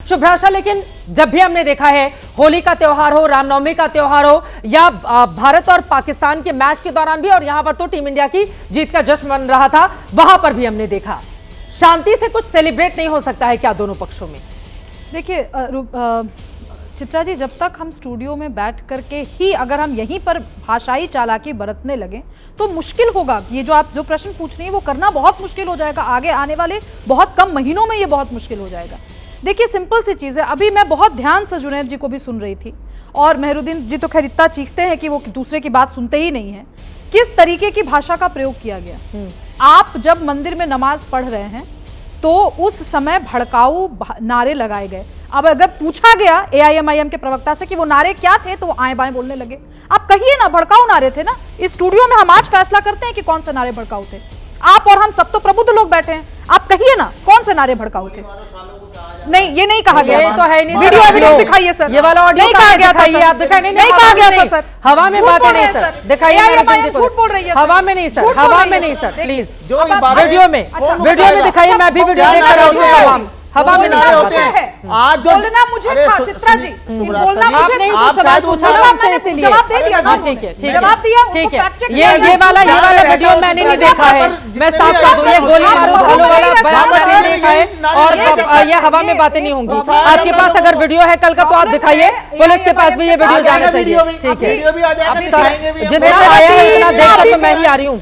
शुभ्राशा, लेकिन जब भी हमने देखा है होली का त्योहार हो, रामनवमी का त्योहार हो या भारत और पाकिस्तान के मैच के दौरान भी, और यहां पर तो टीम इंडिया की जीत का जश्न मन रहा था, वहां पर भी हमने देखा शांति से कुछ सेलिब्रेट नहीं हो सकता है क्या दोनों पक्षों में? देखिए चित्रा जी, जब तक हम स्टूडियो में बैठ करके ही अगर हम यहीं पर भाषाई चालाकी बरतने लगे तो मुश्किल होगा। ये जो आप जो प्रश्न पूछ रही हैं वो करना बहुत मुश्किल हो जाएगा, आगे आने वाले बहुत कम महीनों में ये बहुत मुश्किल हो जाएगा। देखिए सिंपल सी चीज़ है, अभी मैं बहुत ध्यान से जुनैद जी को भी सुन रही थी और मेहरुद्दीन जी तो खैर इतना चीखते हैं कि वो दूसरे की बात सुनते ही नहीं है। किस तरीके की भाषा का प्रयोग किया गया। आप जब मंदिर में नमाज पढ़ रहे हैं तो उस समय भड़काऊ नारे लगाए गए। अब अगर पूछा गया AIMIM के प्रवक्ता से कि वो नारे क्या थे तो वो आए बाएं बोलने लगे। आप कहिए ना, भड़काऊ नारे थे ना। इस स्टूडियो में हम आज फैसला करते हैं कि कौन से नारे भड़काऊ थे। आप और हम सब तो प्रबुद्ध लोग बैठे हैं, आप कहिए ना कौन से नारे भड़काऊ थे। नहीं, ये नहीं कहा गया, तो है नहीं। वीडियो एविडेंस दिखाइए सर। ये वाला ऑडियो कहा गया था, ये आप दिखाई नहीं कहा गया था सर। हवा में बातें नहीं सर, दिखाइए। झूठ बोल रही है, हवा में नहीं सर, हवा में नहीं सर, प्लीज वीडियो में दिखाइए। मैं भी वीडियो देख रहा हूँ। हवा में नारे होते हैं। आज जो बोलना मुझे था चित्रा जी, बोलना मुझे आप शायद पूछा, जवाब दे दिया ना। ठीक है, जवाब दिया, ठीक है। ये वाला वीडियो मैंने नहीं देखा है, मैं साफ कर दूं, ये गोली मारो भालो वाला बयान मैंने नहीं देखा है और ये हवा में बातें नहीं होंगी। आपके पास अगर वीडियो है कल का तो आप दिखाइए, पुलिस के पास भी ये वीडियो जाना चाहिए। ठीक है, जितना आया है उतना देखकर तो मैं ही आ रही हूँ,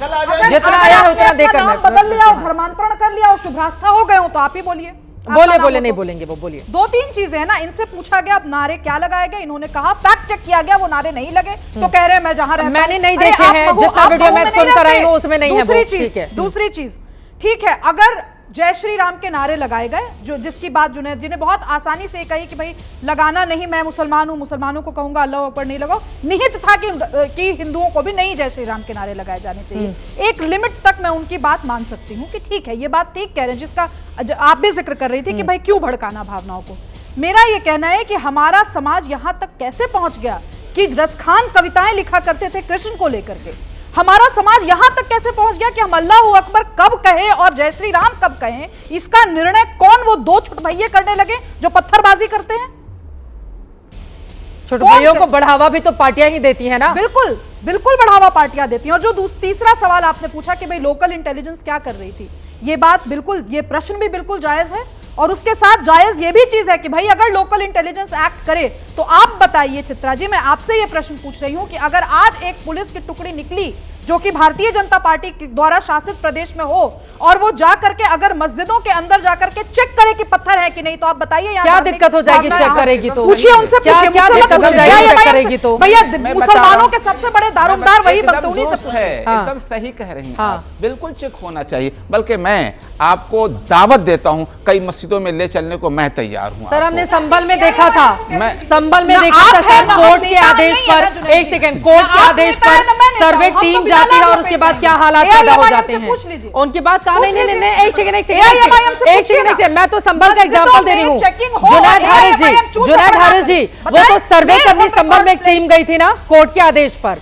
जितना आया है उतना देखकर बदल लिया और धर्मांतरण कर लिया और शुभ्रास्था हो गए हो तो आप ही बोलिए। बोले नहीं बोलेंगे वो, बोलिए। दो तीन चीजें हैं ना, इनसे पूछा गया अब नारे क्या लगाए गए, इन्होंने कहा फैक्ट चेक किया गया वो नारे नहीं लगे, तो कह रहे हैं मैं जहां रहता मैंने नहीं देखे हैं, जितना वीडियो मैं सुनकर आई हूं उसमें नहीं है वो। ठीक है, दूसरी चीज ठीक है, अगर जय श्री राम के नारे लगाए गए, जो जिसकी बात जुनैद जी ने बहुत आसानी से कही कि भाई लगाना नहीं, मैं मुसलमान हूं, मुसलमानों को कहूंगा अल्लाह अकबर नहीं लगाओ, निहित था कि हिंदुओं को भी नहीं जय श्री राम के नारे लगाए जाने चाहिए। एक लिमिट तक मैं उनकी बात मान सकती हूँ कि ठीक है ये बात ठीक कह रहे हैं, जिसका आप भी जिक्र कर रही थी कि भाई क्यों भड़काना भावनाओं को। मेरा ये कहना है कि हमारा समाज यहां तक कैसे पहुंच गया कि रसखान कविताएं लिखा करते थे कृष्ण को लेकर के, हमारा समाज यहां तक कैसे पहुंच गया कि हम अल्लाह अकबर कब कहें और जय श्री राम कब कहें, इसका निर्णय कौन वो दो छुटभैये करने लगे जो पत्थरबाजी करते हैं। छुटभैयों को बढ़ावा भी तो पार्टियां ही देती हैं ना। बिल्कुल बिल्कुल बढ़ावा पार्टियां देती हैं। और जो तीसरा सवाल आपने पूछा कि भाई लोकल इंटेलिजेंस क्या कर रही थी, ये बात बिल्कुल, ये प्रश्न भी बिल्कुल जायज है और उसके साथ जायज ये भी चीज है कि भाई अगर लोकल इंटेलिजेंस एक्ट करे तो आप बताइए चित्रा जी, मैं आपसे ये प्रश्न पूछ रही हूं कि अगर आज एक पुलिस की टुकड़ी निकली जो कि भारतीय जनता पार्टी द्वारा शासित प्रदेश में हो और वो जा करके अगर मस्जिदों के अंदर जाकर के चेक करे कि पत्थर है कि नहीं, तो आप बताइए क्या दिक्कत हो जाएगी चेक करेगी तो? पूछिए उनसे, क्या दिक्कत हो जाएगी चेक करेगी तो? भैया मुसलमानों के सबसे बड़े दारोमदार वही बनते हैं। एकदम सही कह रही हैं आप, बिल्कुल चेक होना चाहिए। बल्कि मैं आपको दावत देता हूं, कई मस्जिदों में ले चलने को मैं तैयार हूं। सर हमने संभल में देखा था, मैं संभल में देखा था सर, कोर्ट के आदेश पर, एक सेकंड, कोर्ट के आदेश पर सर्वे टीम जाती है और उसके बाद क्या हालात पैदा हो जाते हैं उनके बाद कहा नहीं, एक सेकंड, मैं तो संभल का एग्जांपल दे रही हूँ। जुनैद हारिस जी वो तो सर्वे करने संभल में एक टीम गई थी ना कोर्ट के आदेश पर,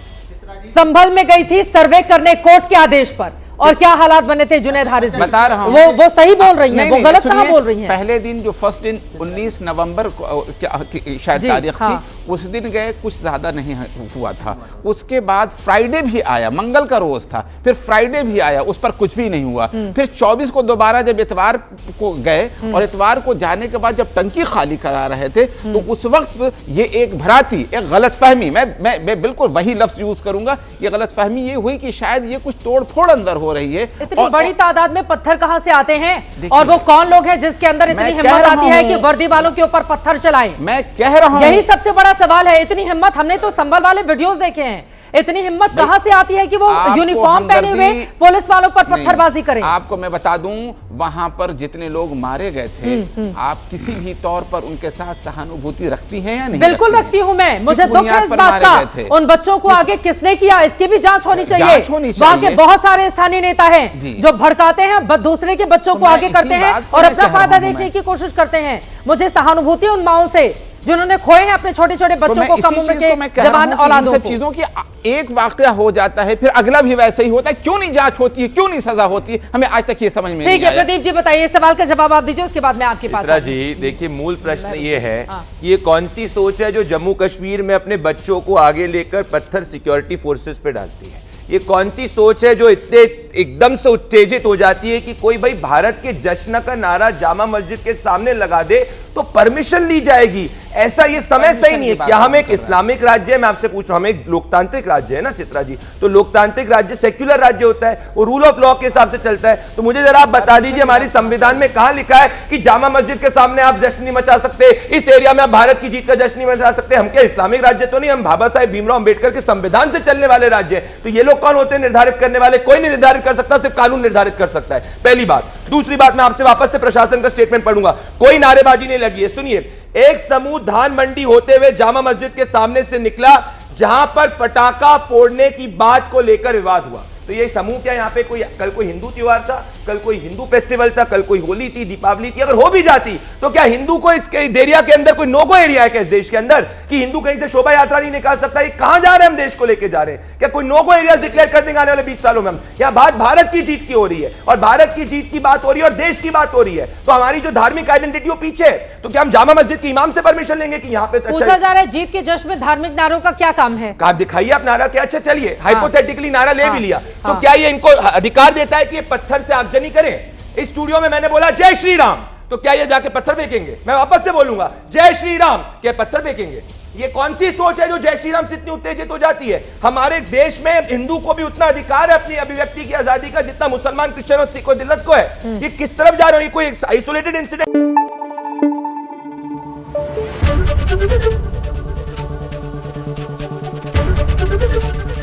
संभल में गई थी सर्वे करने कोर्ट के आदेश पर, और क्या हालात बने थे जुनैद हारिस जी? बता रहा हूं, वो सही बोल रही हैं, वो गलत कहां बोल रही हैं? पहले दिन जो फर्स्ट दिन 19 नवंबर को शायद तारीख थी, उस दिन गए, कुछ ज्यादा नहीं हुआ था। उसके बाद फ्राइडे भी आया, मंगल का रोज था, फिर फ्राइडे भी आया, उस पर कुछ भी नहीं हुआ। फिर 24 को दोबारा जब इतवार को गए और इतवार को जाने के बाद जब टंकी खाली करा रहे थे तो उस वक्त ये एक भ्रांति, एक गलतफहमी, मैं बिल्कुल वही लफ्ज यूज करूंगा, ये गलतफहमी ये हुई कि शायद ये कुछ तोड़ फोड़ अंदर हो रही है। इतनी बड़ी तादाद में पत्थर कहां से आते हैं और वो कौन लोग हैं जिसके अंदर इतनी हिम्मत आती है कि वर्दी वालों के ऊपर पत्थर चलाएं? मैं कह रहा हूं, यही सबसे बड़ा सवाल है। इतनी हिम्मत, हमने तो संभल वाले वीडियोस देखे हैं, इतनी हिम्मत कहां से आती है कि वो यूनिफॉर्म पहने हुए पुलिस वालों पर पत्थरबाजी करें? आपको मैं बता दूं, वहां पर जितने लोग मारे गए थे, आप किसी भी तौर पर उनके साथ सहानुभूति रखती हैं या नहीं? बिल्कुल रखती हूं मैं, मुझे दुख है इस बात का। उन बच्चों को आगे किसने किया इसकी भी जांच होनी चाहिए। वहां के बहुत सारे स्थानीय नेता हैं जो भड़काते हैं, दूसरे के बच्चों को आगे करते हैं और अपना फायदा देखने की कोशिश करते हैं। मुझे सहानुभूति उन माओं से जिन्होंने खोए हैं अपने छोटे छोटे बच्चों को, कम उम्र के जवान औलादों को। चीजों की एक वाकया हो जाता है फिर अगला भी वैसे ही होता है, क्यों नहीं जांच होती है, क्यों नहीं सजा होती है, हमें आज तक ये समझ में नहीं आया। ठीक है प्रदीप जी बताइए, सवाल का जवाब आप दीजिए, उसके बाद मैं आपके पास। जी देखिए, मूल प्रश्न ये है कि ये कौन सी सोच है जो जम्मू कश्मीर में अपने बच्चों को आगे लेकर पत्थर सिक्योरिटी फोर्सेस पे डालती है? ये कौन सी सोच है जो इतने एकदम से उत्तेजित हो जाती है कि कोई भाई भारत के जश्न का नारा जामा मस्जिद के सामने लगा दे तो परमिशन ली जाएगी? ऐसा ये समय सही नहीं है। क्या हम एक इस्लामिक राज्य है? मैं आपसे पूछ रहा हूं, हम एक लोकतांत्रिक राज्य है ना चित्रा जी, तो लोकतांत्रिक राज्य सेक्युलर राज्य होता है, वो रूल ऑफ लॉ के हिसाब से चलता है। तो मुझे जरा आप बता दीजिए, हमारी संविधान में कहां लिखा है कि जामा मस्जिद के सामने आप जश्न नहीं मचा सकते, इस एरिया में आप भारत की जीत का जश्न नहीं मचा सकते? हम क्या इस्लामिक राज्य तो नहीं, हम बाबा साहेब भीमराव अंबेडकर के संविधान से चलने वाले राज्य है। तो ये लोग कौन होते हैं निर्धारित करने वाले? कोई नहीं निर्धारित कर सकता, सिर्फ कानून निर्धारित कर सकता है। पहली बात। दूसरी बात, मैं आपसे वापस से प्रशासन का स्टेटमेंट पढ़ूंगा, कोई नारेबाजी नहीं लगी है। सुनिए, एक समूह धान मंडी होते हुए जामा मस्जिद के सामने से निकला जहां पर फटाका फोड़ने की बात को लेकर विवाद हुआ। तो ये समूह क्या यहाँ पे कोई कल कोई हिंदू त्योहार था, कल कोई हिंदू फेस्टिवल था, कल कोई होली थी, दीपावली थी? अगर हो भी जाती तो क्या हिंदू को इस एरिया के अंदर कोई नो गो एरिया है क्या इस देश के अंदर कि हिंदू कहीं से शोभा यात्रा नहीं निकाल सकता? ये कहां जा रहे हैं हम देश को लेके जा रहे हैं? क्या कोई नो गो एरिया डिक्लेयर कर देंगे आने वाले 20 सालों में? हम यहाँ बात भारत की जीत की हो रही है और भारत की जीत की बात हो रही है और देश की बात हो रही है, तो हमारी जो धार्मिक आइडेंटिटी वो पीछे है। तो क्या हम जामा मस्जिद के इमाम से परमिशन लेंगे कि यहाँ पे? पूछा जा रहा है जीत के जश्न में धार्मिक नारों का क्या काम है? आप दिखाइए आप नारा क्या। अच्छा चलिए, हाइपोथेटिकली नारा ले भी लिया, तो क्या ये इनको अधिकार देता है कि ये पत्थर से आगजनी करें? इस स्टूडियो में मैंने बोला जय श्री राम, तो क्या ये जाके पत्थर फेंकेंगे? मैं वापस से बोलूंगा जय श्री राम, क्या पत्थर फेंकेंगे? ये कौन सी सोच है जो जय श्री राम से इतनी उत्तेजित हो जाती है? हमारे देश में हिंदू को भी उतना अधिकार है अपनी अभिव्यक्ति की आजादी का जितना मुसलमान, क्रिश्चियन और सिख दिल्लत को है। ये किस तरफ जा रहे हो? ये कोई आइसोलेटेड इंसिडेंट?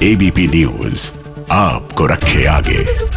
एबीपी न्यूज आपको रखे आगे।